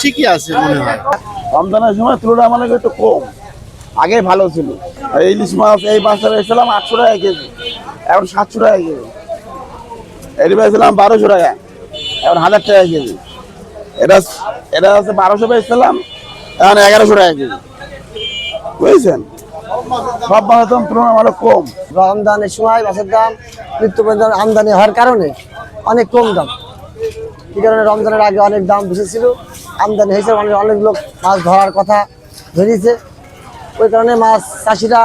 ঠিকই আছে মনে হয়। রমজানের সময় তুলনা মানে একটু কম, আগে ভালো ছিল। ইলিশ মাছ এই মাছটা পেয়েছিলাম 800 টাকা কেজি, এখন 700 টাকা কেজি। এটি পেয়েছিলাম 1200 টাকা, এখন 1000 টাকা কেজি। এটা এটা হচ্ছে 1200 পেয়েছিলাম, এখন 1100 টাকা কেজি। বুঝেছেন, সব মাছের দাম তুলনা মানে কম। রমজানের সময় মাছের দাম নিত্যপণ্য আমদানি হওয়ার কারণে অনেক কম দাম। এই কারণে রমজানের আগে অনেক দাম বেশি ছিল, আমদানি হয়েছে, অনেক লোক মাছ ধরার কথা ধরিয়েছে। ওই কারণে মাছ চাষিরা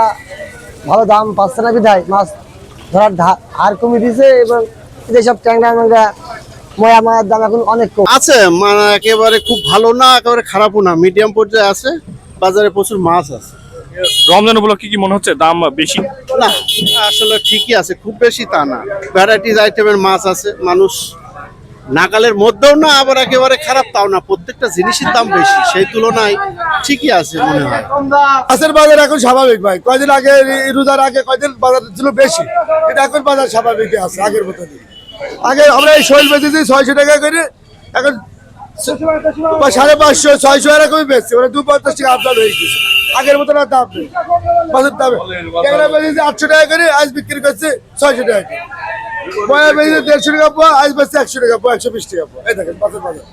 ভালো দাম পাচ্ছে না, বিধায় মাছ ধরার হার কমিয়ে দিয়েছে। এবং যেসব ট্যাংরা ম্যাংরা ময়া মাছের দাম এখন অনেক কম আছে, মানে একেবারে খুব ভালো না, একেবারে খারাপও না, মিডিয়াম পর্যায়ে আছে। বাজারে প্রচুর মাছ আছে। রমজান উপলক্ষে কি মনে হচ্ছে দাম বেশি? না, আসলে ঠিকই আছে, খুব বেশি তা না। ভ্যারাইটিস আইটেমের মাছ আছে, মানুষ নাগালের মধ্যেও না, আবার একেবারে খারাপ তাও না। প্রত্যেকটা জিনিসের দাম বেশি, সেই তুলনায় ঠিকই আছে মনে হয়। মাছের বাজার এখন স্বাভাবিক ভাই। কয়দিন আগে রোজার আগে কয়দিন বাজার ছিল বেশি, কিন্তু এখন বাজার স্বাভাবিক আছে আগের মতো। আগে আমরা এই শৈল বেঁচেছি 600 টাকা করে, এখন 550 600 এরকমই বেচছে, মানে 250 টাকা আপডাউন হয়ে গেছে। আগের মতো না দাম নেই মাছের দামে। ট্যাংরা বেঁচেছি 800 টাকা করে, আজ বিক্রি করছে 600 টাকা করে। ময়া বেঁচেছে 150 টাকা পোয়া, আজ বেচছে 100 টাকা পোয়া, 120 টাকা পোয়া। এই দেখেন মাছের বাজার।